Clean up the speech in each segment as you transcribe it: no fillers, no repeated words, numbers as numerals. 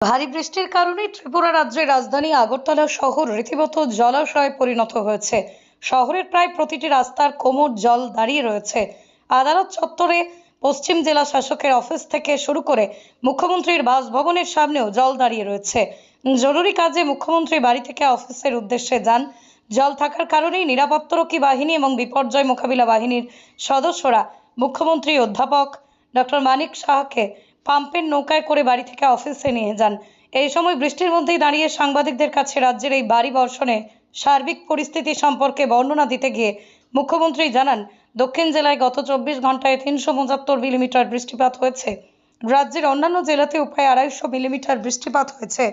ভারী বৃষ্টির কারণে ত্রিপুরা রাজ্যের রাজধানী আগরতলা শহর রীতিমতো জলাশয়ে পরিণত হয়েছে। শহরের প্রায় প্রতিটি রাস্তার কোমর জল দাঁড়িয়ে রয়েছে। আদালত চত্বরে পশ্চিম জেলা শাসকের অফিস থেকে শুরু করে মুখ্যমন্ত্রীর বাসভবনের সামনেও জল দাঁড়িয়ে রয়েছে। জরুরি কাজে মুখ্যমন্ত্রী বাড়ি থেকে অফিসের উদ্দেশ্যে যান। জল থাকার কারণেই নিরাপত্তারক্ষী বাহিনী এবং বিপর্যয় মোকাবিলা বাহিনীর সদস্যরা মুখ্যমন্ত্রী অধ্যাপক ডক্টর মানিক সাহাকে পাম্পের নৌকায় করে বাড়ি থেকে অফিসে নিয়ে যান। এই সময় বৃষ্টির মধ্যেই দাঁড়িয়ে সাংবাদিকদের কাছে রাজ্যের এই ভারী বর্ষণে সার্বিক পরিস্থিতি সম্পর্কে বর্ণনা দিতে গিয়ে মুখ্যমন্ত্রী জানান, দক্ষিণ জেলায় গত 24 ঘন্টায় 375 মিলিমিটার বৃষ্টিপাত হয়েছে। রাজ্যের অন্যান্য জেলাতেও প্রায় 250 মিলিমিটার বৃষ্টিপাত হয়েছে।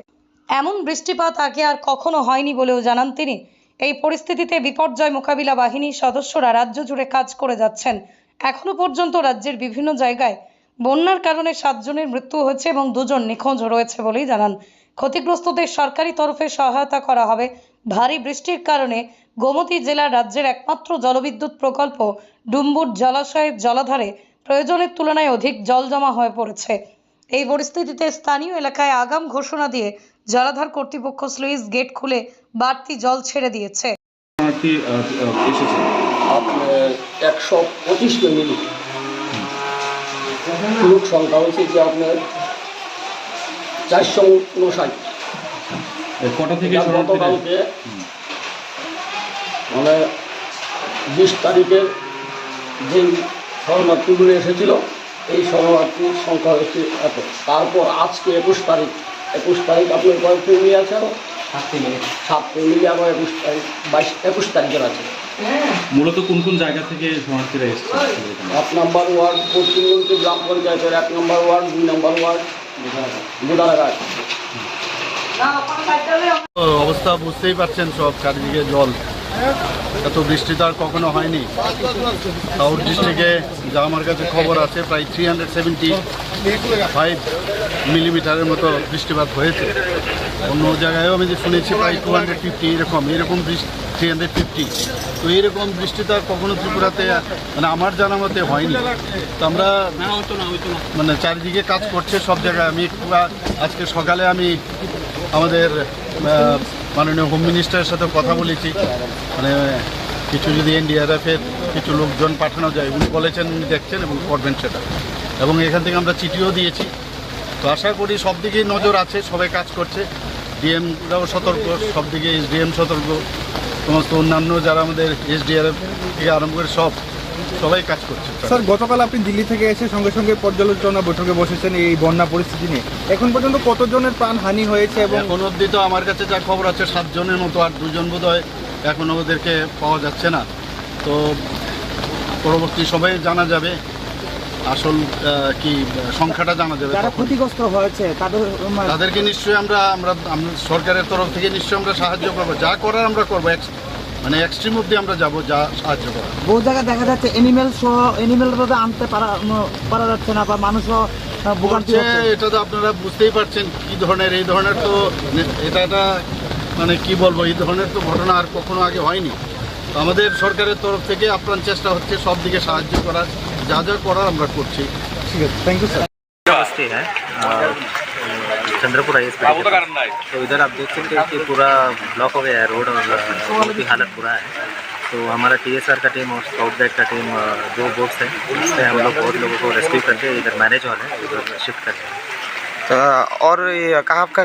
এমন বৃষ্টিপাত আগে আর কখনো হয়নি বলেও জানান তিনি। এই পরিস্থিতিতে বিপর্যয় মোকাবিলা বাহিনীর সদস্যরা রাজ্য জুড়ে কাজ করে যাচ্ছেন। এখনো পর্যন্ত রাজ্যের বিভিন্ন জায়গায় বন্যার কারণে 7 জনের মৃত্যু হয়েছে এবং 2 জন নিখোঁজ রয়েছে বলেই জানান। ক্ষতিগ্রস্তদের সরকারি তরফে সহায়তা করা হবে। ভারী বৃষ্টির কারণে গোমতী জেলার রাজ্যের একমাত্র জলবিদ্যুৎ প্রকল্প ডুম্বুর জলাশয়ের জলাধারে প্রয়োজনের তুলনায় অধিক জল জমা হয়ে পড়েছে। এই পরিস্থিতিতে স্থানীয় এলাকায় আগাম ঘোষণা দিয়ে জলাধার কর্তৃপক্ষ স্লুইস গেট খুলে বাড়তি জল ছেড়ে দিয়েছে। 125 মিলি লোক সংখ্যা হয়েছে যে আপনার 459। কটা থেকে গতকালকে মানে 20 তারিখের যে শরণার্থীগুলো এসেছিল এই শরণার্থীর সংখ্যা হচ্ছে এত। তারপর আজকে 21 তারিখ আপনার কয়েক ফ্যামিলি আছে, আরও 7 ফ্যামিলি আবার 21 তারিখের আছে। মূলত কোন কোন জায়গা থেকে শরণার্থীরা এসেছে? 1 নম্বর ওয়ার্ড পশ্চিমবঙ্গ গ্রাম পঞ্চায়েতের 1 নম্বর ওয়ার্ড, 2 নম্বর ওয়ার্ড গোদারাঘাট। অবস্থা বুঝতেই পারছেন, সব চারিদিকে জল। এত বৃষ্টি তো আর কখনো হয়নি। সাউথ ডিস্ট্রিক্টে যা আমার কাছে খবর আছে প্রায় 375 মিলিমিটারের মতো বৃষ্টিপাত হয়েছে। অন্য জায়গায়ও আমি যে শুনেছি প্রায় 250 এরকম 350। তো এরকম বৃষ্টি তো আর কখনো ত্রিপুরাতে মানে আমার জানা মতে হয়নি। তো আমরা মানে চারিদিকে কাজ করছে সব জায়গায়। আমি আজকে সকালে আমি আমাদের মাননীয় হোম মিনিস্টারের সাথে কথা বলেছি, মানে কিছু যদি এনডিআরএফের কিছু লোকজন পাঠানো যায়, উনি বলেছেন উনি দেখছেন এবং করবেন সেটা। এবং এখান থেকে আমরা চিঠিও দিয়েছি। তো আশা করি সব দিকেই নজর আছে, সবাই কাজ করছে। ডিএমরাও সতর্ক, সব দিকে এসডিএম সতর্ক, সমস্ত অন্যান্য যারা আমাদের এসডিআরএফ থেকে আরম্ভ করে সবাই কাজ করছে। স্যার, গতকাল আপনি দিল্লি থেকে এসে সঙ্গে সঙ্গে পর্যালোচনা বৈঠকে বসেছেন এই বন্যা পরিস্থিতি নিয়ে। এখন পর্যন্ত কতজনের প্রাণহানি হয়েছে? এবং এখন অবধি তো আমার কাছে যা খবর আছে 7 জনের মতো, আর 2 জন বোধহয় এখনও ওদেরকে পাওয়া যাচ্ছে না। তো পরবর্তী সবাই জানা যাবে, আসল কি সংখ্যাটা জানা যাবে। যারা ক্ষতিগ্রস্ত হয়েছে তাদেরকে নিশ্চয়ই আমরা সরকারের তরফ থেকে নিশ্চয়ই আমরা সাহায্য করবো। যা করার আমরা করবো, মানে এক্সট্রিম অব্দি আমরা যাবো, যা সাহায্য করা। বহু জায়গায় দেখা যাচ্ছে এনিমেল আনতে পারা যাচ্ছে না, বা মানুষও ভোগান্তি হচ্ছে। এটা তো আপনারা বুঝতেই পারছেন কি ধরনের, এই ধরনের তো এটা মানে কি বলবো, এই ধরনের তো ঘটনা আর কখনো আগে হয়নি। তো আমাদের সরকারের তরফ থেকে আপ্রাণ চেষ্টা হচ্ছে সব দিকে সাহায্য করার, যা যা করার আমরা করছি। ঠিক আছে, থ্যাংক ইউ স্যার। है चंद्रपुर आई तो इधर आप देख सकते हैं कि पूरा ब्लॉक हो गया है रोड, और रोड की हालत बुरा है। तो हमारा टीएसआर का टीम और स्काउट गाइड का टीम 2 बोट्स हैं, उससे हम लोग बहुत लोगों को रेस्क्यू करके इधर मैनेज हॉल है उधर शिफ्ट कर रहे हैं। तो और ये कहाँ का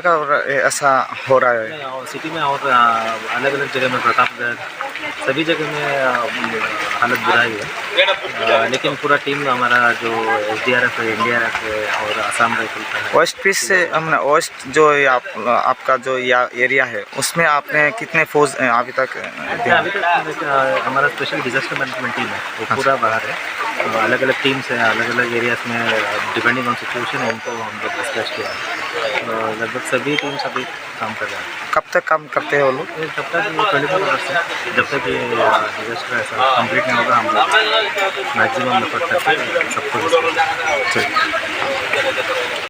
ऐसा हो रहा है? सिटी में और अलग अलग जगह में प्रतापगढ़ सभी जगह में हालत बुरा ही है। लेकिन पूरा टीम हमारा जो एसडीआरएफ है, एनडीआरएफ है और आसाम राइफल का है। वेस्ट पीस से हमने वेस्ट जो आपका जो एरिया है उसमें आपने कितने फौज अभी तक अभी तक हमारा स्पेशल डिजास्टर मैनेजमेंट टीम है, वो पूरा बाहर है। तो अलग अलग टीम्स हैं, अलग अलग एरियाज में डिपेंडिंग ऑन सिचुएशन उनको हम लोग डिस्कस किया है। तो लगभग सभी टीम्स अभी काम कर रहे हैं। कब तक काम करते हैं वो लोग? जब तक ये 24 आवर्स है, जब तक ये डिजास्टर ऐसा कंप्लीट नहीं होगा हम लोग मैक्सिमम एफर्ट करके सबको